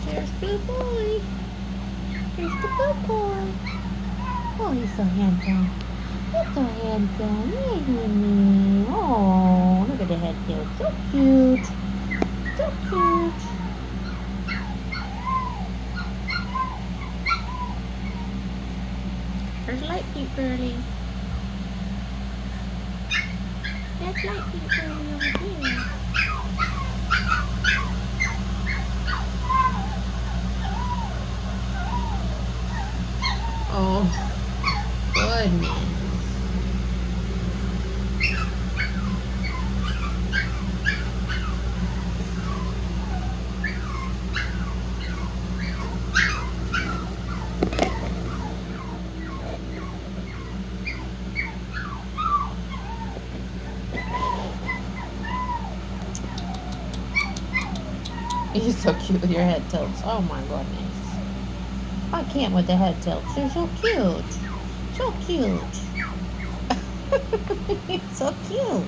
There's Blue Boy. There's the Blue Boy. Oh, he's so handsome. He's so handsome, isn't he? Oh, look at the head tilt. So cute. So cute. There's Light Pink Girly. That's Light Pink Girly over here. Oh, goodness. You're so cute with your head tilts. Oh my goodness. I can't with the head tilts. They're so cute. So cute. So cute.